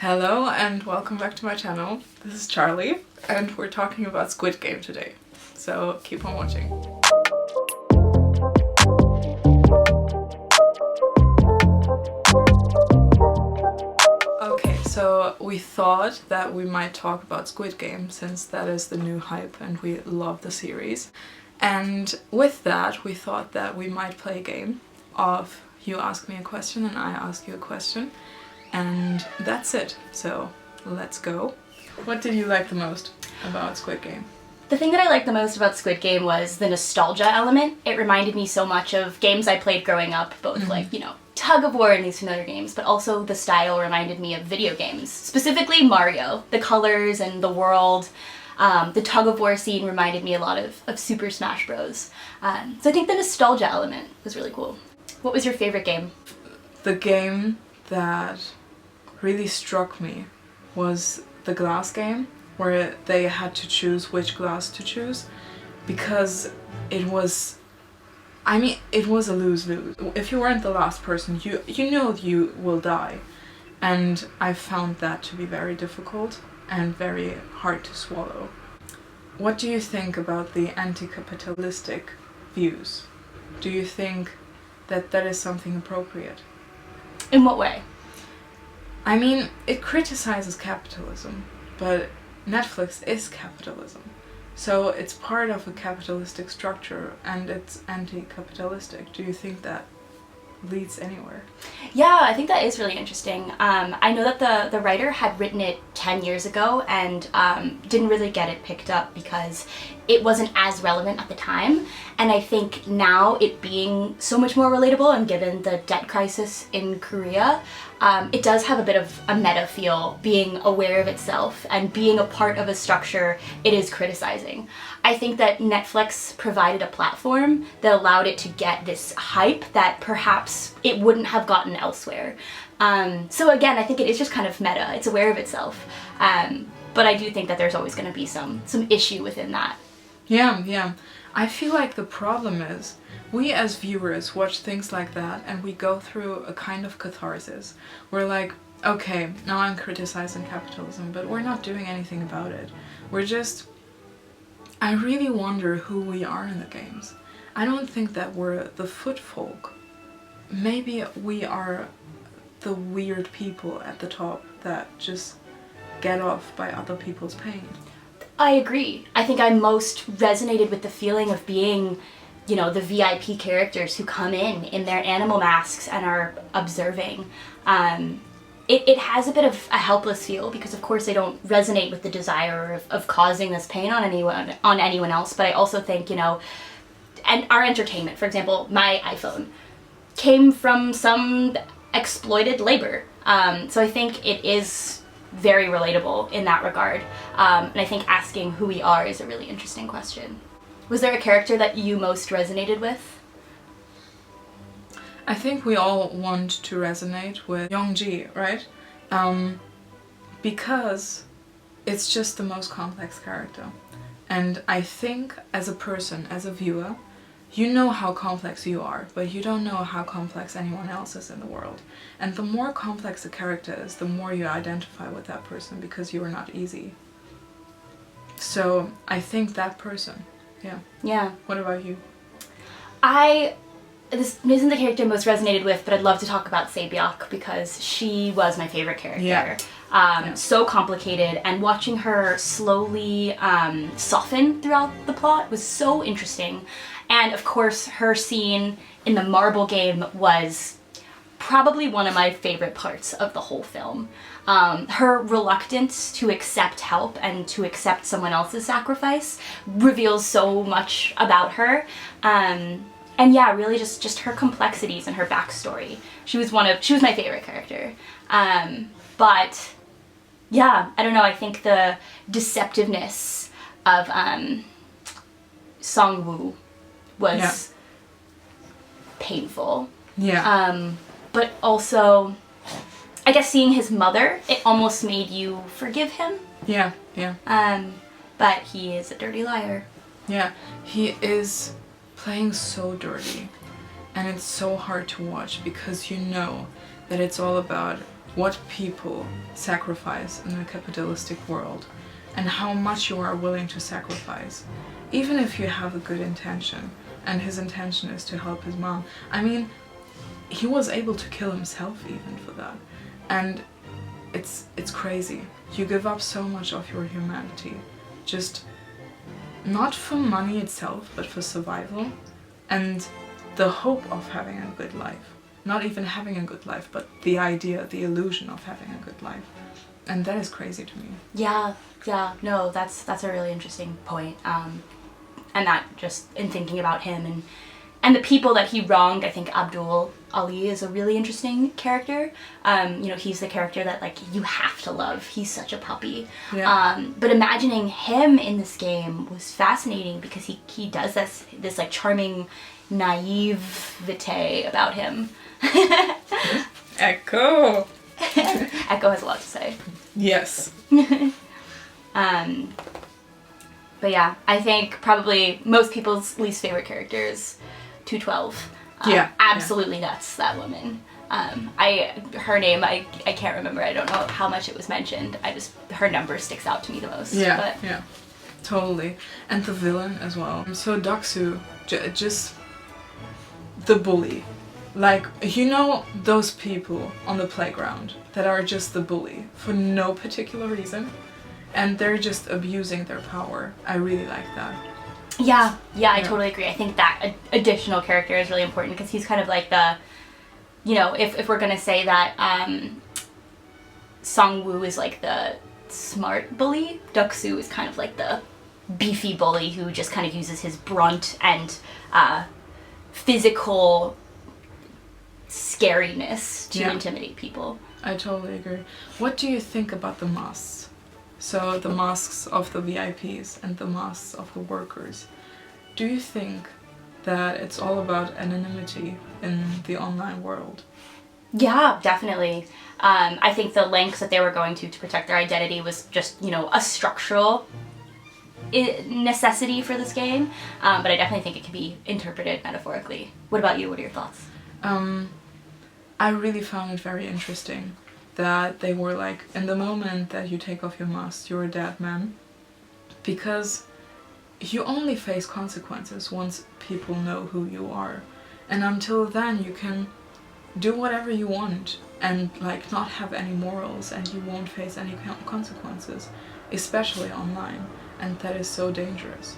Hello and welcome back to my channel. This is Charlie and we're talking about Squid Game today. So keep on watching. Okay, so we thought that we might talk about Squid Game since that is the new hype and we love the series. And with that, we thought that we might play a game of you ask me a question and I ask you a question. And that's it. So let's go. What did you like the most about Squid Game? The thing that I liked the most about Squid Game was the nostalgia element. It reminded me so much of games I played growing up, both tug of war and these familiar games, but also the style reminded me of video games, specifically Mario. The colors and the world, the tug of war scene reminded me a lot of Super Smash Bros. So I think the nostalgia element was really cool. What was your favorite game? The game that really struck me was the glass game, where they had to choose which glass to choose, because it was a lose-lose. If you weren't the last person, you know you will die, and I found that to be very difficult and very hard to swallow. What do you think about the anti-capitalistic views? Do you think that that is something appropriate? In what way? I mean, it criticizes capitalism, but Netflix is capitalism. So it's part of a capitalistic structure and it's anti-capitalistic. Do you think that leads anywhere? Yeah, I think that is really interesting. I know that the writer had written it 10 years ago and didn't really get it picked up because it wasn't as relevant at the time. And I think now it being so much more relatable and given the debt crisis in Korea, it does have a bit of a meta feel, being aware of itself and being a part of a structure it is criticizing. I think that Netflix provided a platform that allowed it to get this hype that perhaps it wouldn't have gotten elsewhere. So again, I think it is just kind of meta. It's aware of itself. But I do think that there's always going to be some issue within that. Yeah. I feel like the problem is we as viewers watch things like that and we go through a kind of catharsis. We're like, okay, now I'm criticizing capitalism, but we're not doing anything about it. I really wonder who we are in the games. I don't think that we're the foot folk. Maybe we are the weird people at the top that just get off by other people's pain. I agree. I think I most resonated with the feeling of being, the VIP characters who come in their animal masks and are observing. It has a bit of a helpless feel because of course they don't resonate with the desire of causing this pain on anyone else, but I also think, and our entertainment, for example, my iPhone, came from some exploited labor. So I think it is very relatable in that regard. And I think asking who we are is a really interesting question. Was there a character that you most resonated with? I think we all want to resonate with Young-ji, right? Because it's just the most complex character. And I think as a person, as a viewer, you know how complex you are, but you don't know how complex anyone else is in the world. And the more complex a character is, the more you identify with that person because you are not easy. So I think that person, yeah. Yeah. What about you? This isn't the character I most resonated with, but I'd love to talk about Se-byuk because she was my favorite character. Yeah. So complicated, and watching her slowly soften throughout the plot was so interesting. And of course, her scene in the marble game was probably one of my favorite parts of the whole film. Her reluctance to accept help and to accept someone else's sacrifice reveals so much about her. And yeah, really just her complexities and her backstory. She was my favorite character. But yeah, I don't know, I think the deceptiveness of Song-woo was painful. Yeah. But also, I guess seeing his mother, it almost made you forgive him. Yeah. But he is a dirty liar. Yeah, he is playing so dirty. And it's so hard to watch because you know that it's all about what people sacrifice in a capitalistic world and how much you are willing to sacrifice, even if you have a good intention, and his intention is to help his mom. I mean, he was able to kill himself even for that. And it's crazy. You give up so much of your humanity, just not for money itself, but for survival and the hope of having a good life. Not even having a good life, but the idea, the illusion of having a good life. And that is crazy to me. Yeah, no, that's a really interesting point. And that just in thinking about him and the people that he wronged, I think Abdul Ali is a really interesting character. You know, he's the character that like you have to love. He's such a puppy. Yeah. But imagining him in this game was fascinating because he does this like charming naivete about him. Echo! Echo has a lot to say. Yes. But yeah, I think probably most people's least favorite character is 212. Absolutely nuts, that woman. Her name, I can't remember. I don't know how much it was mentioned. Her number sticks out to me the most. Yeah, yeah. Totally. And the villain as well. So Doksu, just the bully. Like, you know those people on the playground that are just the bully for no particular reason? And they're just abusing their power. I really like that. Yeah, I totally agree. I think that additional character is really important because he's kind of like the, you know, if we're gonna say that Songwoo is like the smart bully, Doksu is kind of like the beefy bully who just kind of uses his brunt and physical scariness to intimidate people. I totally agree. What do you think about the masks? So the masks of the VIPs and the masks of the workers. Do you think that it's all about anonymity in the online world? Yeah, definitely. I think the lengths that they were going to protect their identity was just, you know, a structural necessity for this game. But I definitely think it can be interpreted metaphorically. What about you? What are your thoughts? I really found it very interesting that they were like, in the moment that you take off your mask, you're a dead man. Because you only face consequences once people know who you are. And until then you can do whatever you want and like not have any morals and you won't face any consequences, especially online. And that is so dangerous.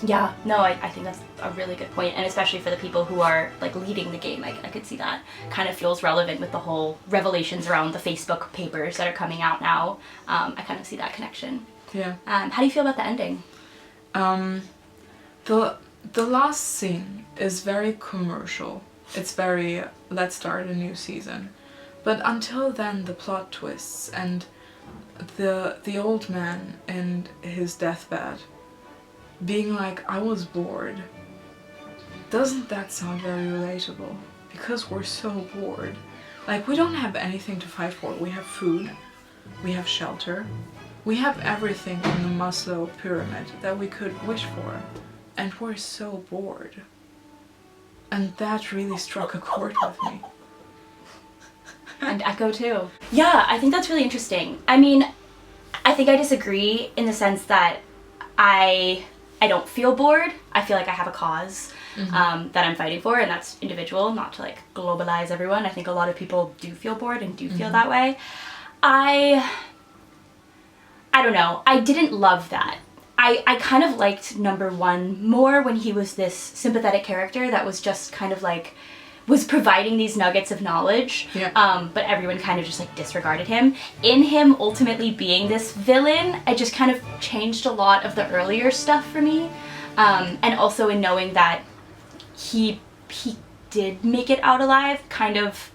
Yeah, no, I think that's a really good point, and especially for the people who are like leading the game, I could see that kind of feels relevant with the whole revelations around the Facebook papers that are coming out now. I kind of see that connection. Yeah. How do you feel about the ending? The last scene is very commercial. It's very, let's start a new season. But until then, the plot twists and the old man in his deathbed being like, I was bored. Doesn't that sound very relatable? Because we're so bored. Like, we don't have anything to fight for. We have food, we have shelter, we have everything in the Maslow pyramid that we could wish for. And we're so bored. And that really struck a chord with me. And Echo too. Yeah, I think that's really interesting. I mean, I think I disagree in the sense that I don't feel bored. I feel like I have a cause that I'm fighting for, and that's individual, not to like globalize everyone. I think a lot of people do feel bored and do feel that way. I don't know. I didn't love that. I kind of liked number one more when he was this sympathetic character that was just kind of like was providing these nuggets of knowledge, but everyone kind of just like disregarded him. In him ultimately being this villain, it just kind of changed a lot of the earlier stuff for me. And also in knowing that he did make it out alive kind of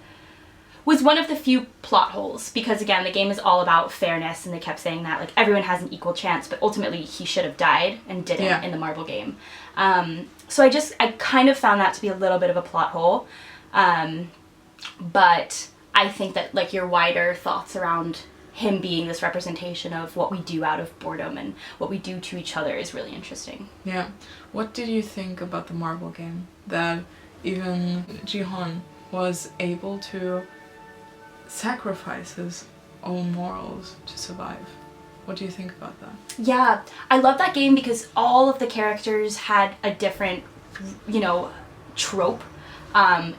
was one of the few plot holes, because again, the game is all about fairness, and they kept saying that like everyone has an equal chance, but ultimately he should have died and didn't in the marble game. So I kind of found that to be a little bit of a plot hole. But I think that like your wider thoughts around him being this representation of what we do out of boredom and what we do to each other is really interesting. Yeah. What did you think about the marble game? That even Jihon was able to sacrifices own morals to survive. What do you think about that? Yeah, I love that game because all of the characters had a different, you know, trope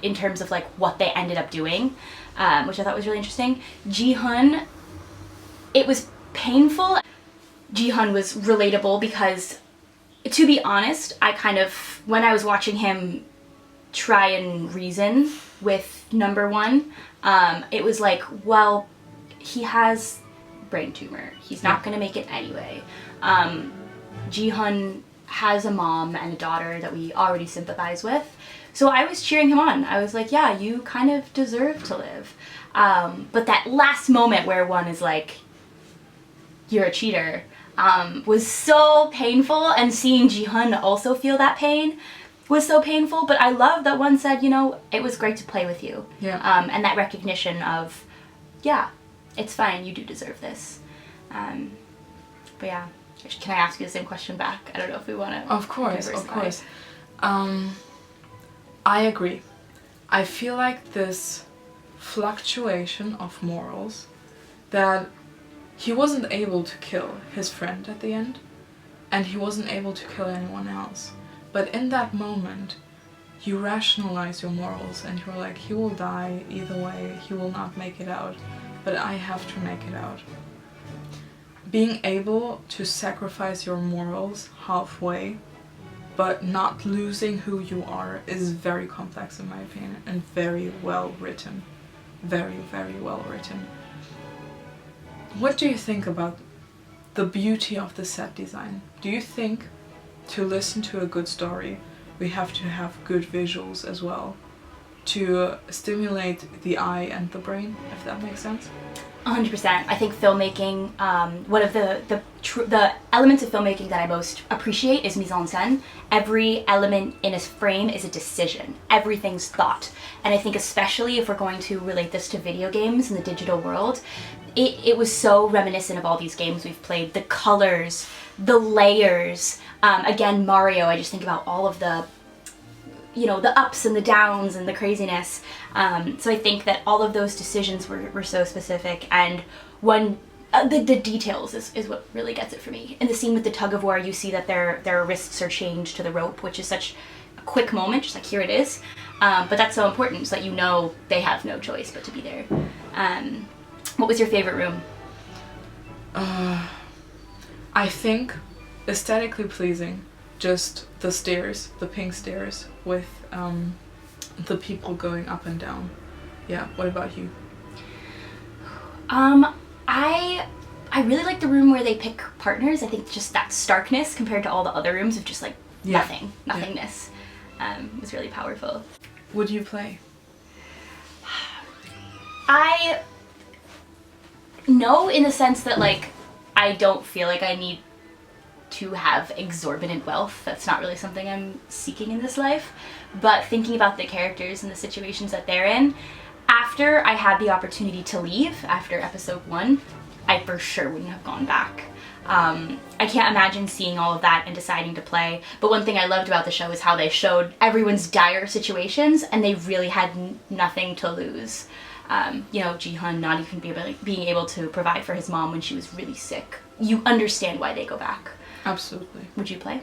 in terms of like what they ended up doing, which I thought was really interesting. Ji-hun, it was painful. Ji-hun was relatable because, to be honest, I kind of, when I was watching him try and reason with number one, it was like, well, he has brain tumor. He's not going to make it anyway. Ji-hun has a mom and a daughter that we already sympathize with. So I was cheering him on. I was like, yeah, you kind of deserve to live. But that last moment where one is like, you're a cheater, was so painful. And seeing Ji-hun also feel that pain was so painful. But I love that one said, you know, it was great to play with you. Yeah. And that recognition of, yeah, it's fine, you do deserve this. But yeah, can I ask you the same question back? I don't know if we want to. Of course. I agree. I feel like this fluctuation of morals, that he wasn't able to kill his friend at the end, and he wasn't able to kill anyone else. But in that moment, you rationalize your morals and you're like, he will die either way, he will not make it out, but I have to make it out. Being able to sacrifice your morals halfway, but not losing who you are, is very complex in my opinion, and very well written. Very, very well written. What do you think about the beauty of the set design? Do you think to listen to a good story, we have to have good visuals as well to stimulate the eye and the brain, if that makes sense? 100%. I think filmmaking, one of the elements of filmmaking that I most appreciate is mise en scène. Every element in a frame is a decision. Everything's thought. And I think especially if we're going to relate this to video games in the digital world, it was so reminiscent of all these games we've played. The colors, the layers. Again, Mario, I just think about all of the, you know, the ups and the downs and the craziness. So I think that all of those decisions were so specific, and when the details is what really gets it for me. In the scene with the tug of war, you see that their wrists are chained to the rope, which is such a quick moment, just like here it is. But that's so important, so that you know they have no choice but to be there. What was your favorite room? I think aesthetically pleasing, just the stairs, the pink stairs with the people going up and down. Yeah, what about you? I really like the room where they pick partners. I think just that starkness compared to all the other rooms of just like nothingness was really powerful. Would you play? No, in the sense that like I don't feel like I need to have exorbitant wealth. That's not really something I'm seeking in this life. But thinking about the characters and the situations that they're in, after I had the opportunity to leave after episode 1, I for sure wouldn't have gone back. I can't imagine seeing all of that and deciding to play. But one thing I loved about the show is how they showed everyone's dire situations and they really had nothing to lose. You know, Ji-hun not even being able to provide for his mom when she was really sick. You understand why they go back. Absolutely. Would you play?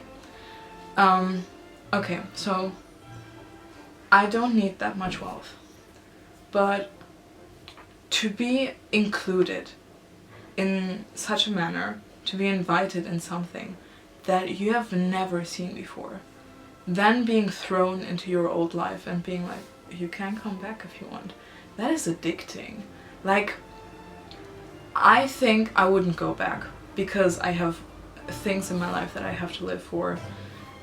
Okay, so I don't need that much wealth, but to be included in such a manner, to be invited in something that you have never seen before, then being thrown into your old life and being like, you can come back if you want, that is addicting. Like, I think I wouldn't go back because I have things in my life that I have to live for.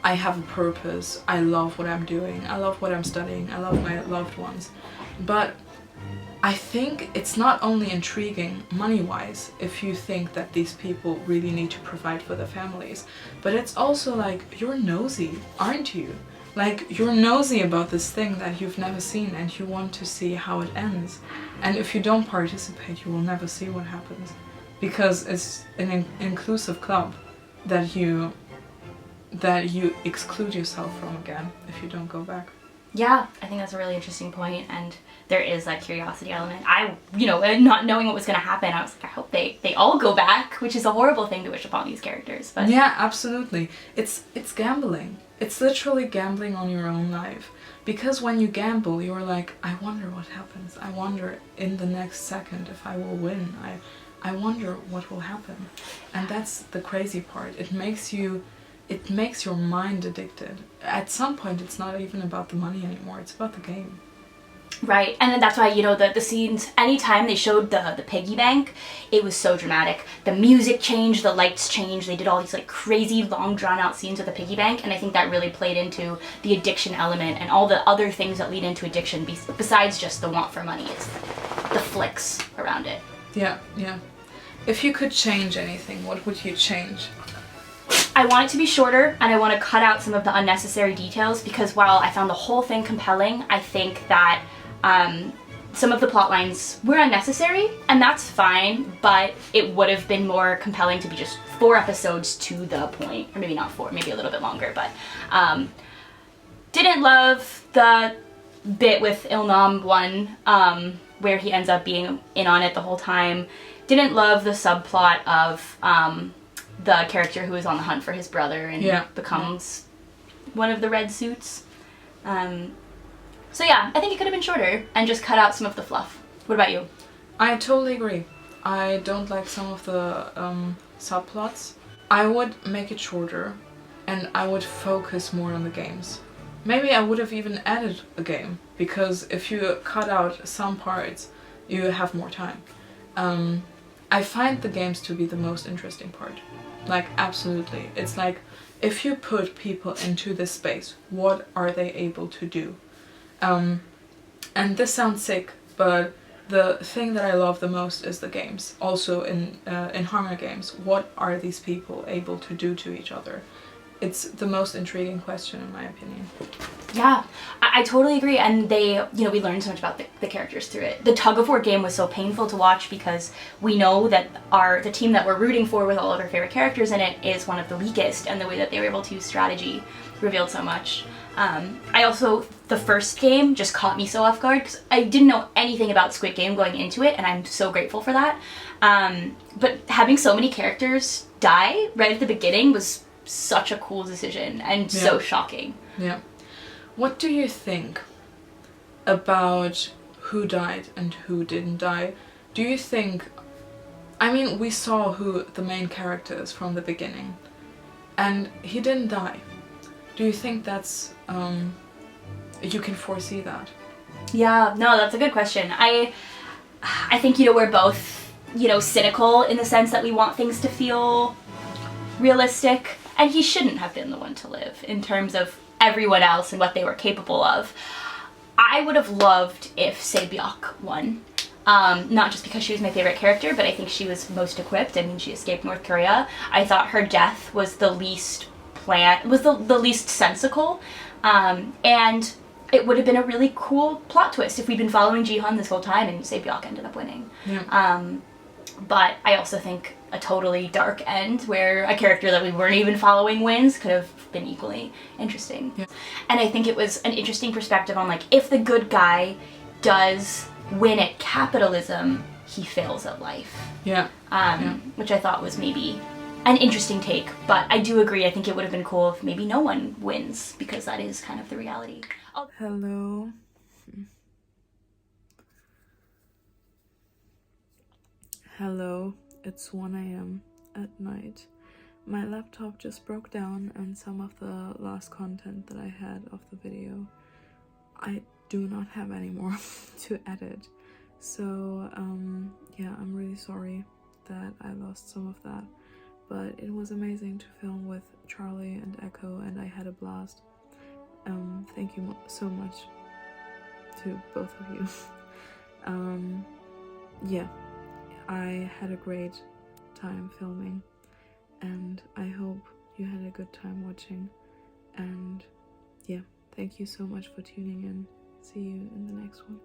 I have a purpose. I love what I'm doing. I love what I'm studying. I love my loved ones. But I think it's not only intriguing money-wise if you think that these people really need to provide for their families, but it's also like, you're nosy, aren't you? Like, you're nosy about this thing that you've never seen and you want to see how it ends. And if you don't participate, you will never see what happens. Because it's an inclusive club that you exclude yourself from again if you don't go back. Yeah, I think that's a really interesting point, and there is that curiosity element. Not knowing what was going to happen, I was like, I hope they all go back, which is a horrible thing to wish upon these characters. But yeah, absolutely. It's gambling. It's literally gambling on your own life. Because when you gamble, you're like, I wonder what happens. I wonder in the next second if I will win. I wonder what will happen. And that's the crazy part. It makes your mind addicted. At some point, it's not even about the money anymore. It's about the game. Right, and then that's why, the scenes, anytime they showed the piggy bank, it was so dramatic. The music changed, the lights changed, they did all these like crazy long drawn out scenes with the piggy bank, and I think that really played into the addiction element and all the other things that lead into addiction besides just the want for money. It's the flicks around it. Yeah. If you could change anything, what would you change? I want it to be shorter, and I want to cut out some of the unnecessary details, because while I found the whole thing compelling, I think that some of the plot lines were unnecessary, and that's fine, but it would have been more compelling to be just 4 episodes to the point, or maybe not 4, maybe a little bit longer, but didn't love the bit with Ilnam 1, where he ends up being in on it the whole time. Didn't love the subplot of the character who is on the hunt for his brother and becomes one of the red suits. So yeah, I think it could have been shorter and just cut out some of the fluff. What about you? I totally agree. I don't like some of the subplots. I would make it shorter, and I would focus more on the games. Maybe I would have even added a game, because if you cut out some parts, you have more time. I find the games to be the most interesting part. Like, absolutely. It's like, if you put people into this space, what are they able to do? And this sounds sick, but the thing that I love the most is the games. Also in Hunger Games, what are these people able to do to each other? It's the most intriguing question, in my opinion. Yeah, I totally agree, and we learned so much about the characters through it. The tug-of-war game was so painful to watch because we know that the team that we're rooting for with all of our favorite characters in it is one of the weakest, and the way that they were able to use strategy revealed so much. The first game just caught me so off guard because I didn't know anything about Squid Game going into it, and I'm so grateful for that. But having so many characters die right at the beginning was such a cool decision and so shocking. Yeah. What do you think about who died and who didn't die? Do you think... I mean, we saw who the main character is from the beginning, and he didn't die. Do you think that's... you can foresee that? Yeah, no, that's a good question. I think, we're both, cynical in the sense that we want things to feel realistic, and he shouldn't have been the one to live in terms of everyone else and what they were capable of. I would have loved if Se-byuk won. Not just because she was my favorite character, but I think she was most equipped. I mean, she escaped North Korea. I thought her death was the least the least sensical, and it would have been a really cool plot twist if we'd been following Ji-hun this whole time and Se-byuk ended up winning. Yeah. But I also think a totally dark end where a character that we weren't even following wins could have been equally interesting. Yeah. And I think it was an interesting perspective on, like, if the good guy does win at capitalism, he fails at life. Yeah. Which I thought was maybe an interesting take, but I do agree, I think it would have been cool if maybe no one wins, because that is kind of the reality. Hello. Hello, it's 1 a.m. at night. My laptop just broke down, and some of the last content that I had of the video, I do not have any more to edit. So, yeah, I'm really sorry that I lost some of that. But it was amazing to film with Charli and Echo, and I had a blast. Thank you so much to both of you. Yeah, I had a great time filming, and I hope you had a good time watching. And yeah, thank you so much for tuning in. See you in the next one.